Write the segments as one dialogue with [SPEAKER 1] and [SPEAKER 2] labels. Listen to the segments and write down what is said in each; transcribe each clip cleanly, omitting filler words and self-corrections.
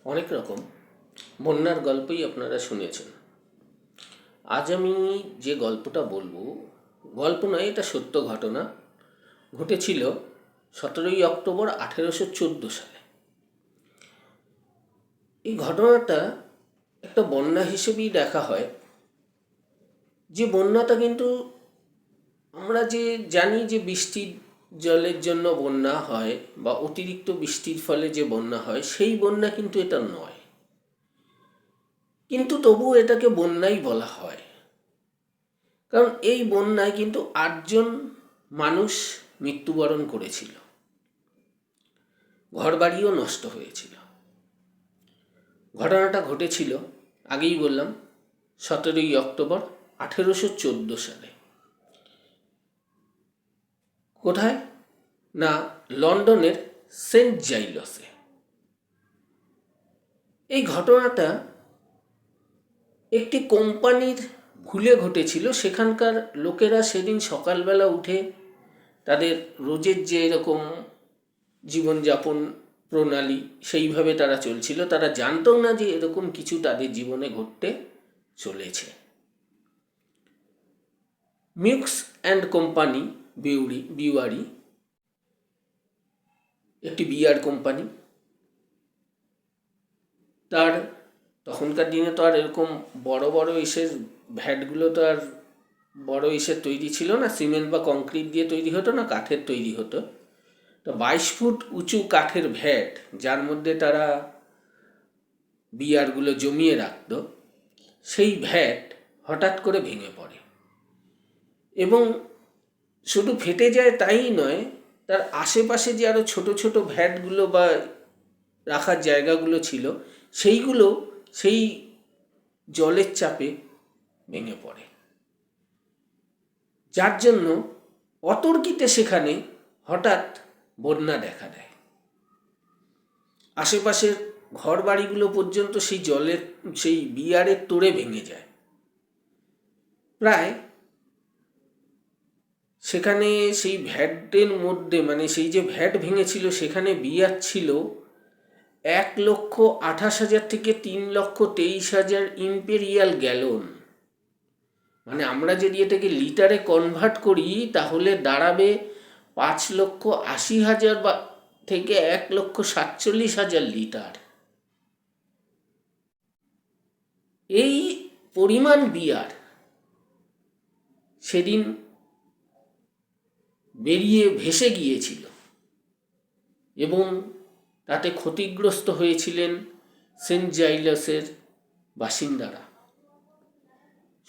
[SPEAKER 1] অনেক রকম বন্যার গল্পই আপনারা শুনেছেন। আজ আমি যে গল্পটা বলবো, গল্প নয়, এটা সত্য ঘটনা। ঘটেছিল 17 অক্টোবর 1814 সালে। এই ঘটনাটা একটা বন্যা হিসেবেই দেখা হয়। যে বন্যাটা কিন্তু আমরা যে জানি যে বৃষ্টির জলের জন্য বন্যা হয় বা অতিরিক্ত বৃষ্টির ফলে যে বন্যা হয়, সেই বন্যা কিন্তু এটা নয়। কিন্তু তবুও এটাকে বন্যাই বলা হয়, কারণ এই বন্যায় কিন্তু 8জন মানুষ মৃত্যুবরণ করেছিল, ঘরবাড়িও নষ্ট হয়েছিল। ঘটনাটা ঘটেছিল, আগেই বললাম, 17 অক্টোবর 1814 সালে। কোথায়? না, লন্ডনের সেন্ট জাইলসে। এই ঘটনাটা একটি কোম্পানির ভুলে ঘটেছিল। সেখানকার লোকেরা সেদিন সকালবেলা উঠে তাদের রোজের যে এরকম জীবনযাপন প্রণালী, সেইভাবে তারা চলছিল। তারা জানতও না যে এরকম কিছু তাদের জীবনে ঘটতে চলেছে। মিউক্স অ্যান্ড কোম্পানি বিওয়ারি, একটি বিয়ার কোম্পানি। তার তখনকার দিনে তো আর এরকম বড় বড় ইসের ভ্যাটগুলো তো আর বড় ইসের তৈরি ছিল না, সিমেন্ট বা কংক্রিট দিয়ে তৈরি হতো না, কাঠের তৈরি হতো। তো 22 ফুট উঁচু কাঠের ভ্যাট, যার মধ্যে তারা বিয়ারগুলো জমিয়ে রাখত, সেই ভ্যাট হঠাৎ করে ভেঙে পড়ে এবং শুধু ফেটে যায় তাই নয়, তার আশেপাশে যে আরও ছোট ছোট ভ্যাটগুলো বা রাখার জায়গাগুলো ছিল, সেইগুলো সেই জলের চাপে ভেঙে পড়ে, যার জন্য অতর্কিতে সেখানে হঠাৎ বন্যা দেখা দেয়। আশেপাশের ঘর বাড়িগুলো পর্যন্ত সেই বিয়ারের তোড়ে ভেঙে যায়। প্রায় সেখানে সেই ভ্যাটের মধ্যে, মানে সেই যে ভ্যাট ভেঙেছিল, সেখানে বিয়ার ছিল 1,28,000 থেকে 3,23,000 ইম্পেরিয়াল গ্যালন। মানে আমরা যদি এটাকে লিটারে কনভার্ট করি তাহলে দাঁড়াবে 5,80,000 বা থেকে 1,47,000 লিটার। এই পরিমাণ বিয়ার সেদিন বেরিয়ে ভেসে গিয়েছিল এবং তাতে ক্ষতিগ্রস্ত হয়েছিলেন সেন্ট জাইলাসের বাসিন্দারা।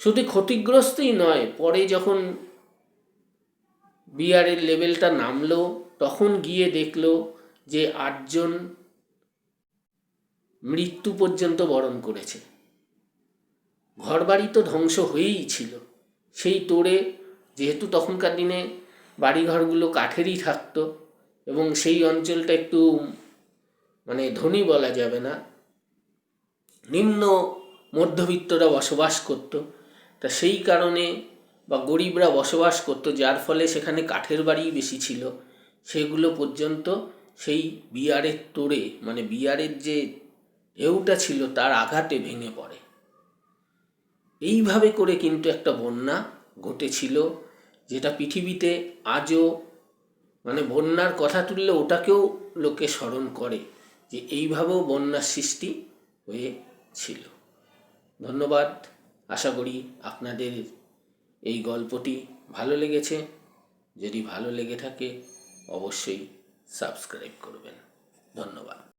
[SPEAKER 1] শুধু ক্ষতিগ্রস্তই নয়, পরে যখন বিয়ারের লেভেলটা নামলো, তখন গিয়ে দেখলো যে 8জন মৃত্যু পর্যন্ত বরণ করেছে। ঘরবাড়ি তো ধ্বংস হয়েই ছিল। সেই তোড়ে, যেহেতু তখনকার দিনে বাড়িঘরগুলো কাঠেরই থাকতো এবং সেই অঞ্চলটা একটু মানে ধনী বলা যাবে না, নিম্ন মধ্যবিত্তরা বসবাস করত, তা সেই কারণে বা গরিবরা বসবাস করত, যার ফলে সেখানে কাঠের বাড়ি বেশি ছিল। সেগুলো পর্যন্ত সেই বিয়ারের তোড়ে, মানে বিয়ারের যে ঢেউটা ছিল, তার আঘাতে ভেঙে পড়ে। এইভাবে করে কিন্তু একটা বন্যা ঘটেছিল, যেটা পৃথিবীতে আজও, মানে বন্যার কথা তুললে ওটাকেও লোকে স্মরণ করে যে এইভাবেও বন্যার সৃষ্টি হয়েছিল। ধন্যবাদ। আশা করি আপনাদের এই গল্পটি ভালো লেগেছে। যদি ভালো লেগে থাকে অবশ্যই সাবস্ক্রাইব করবেন। ধন্যবাদ।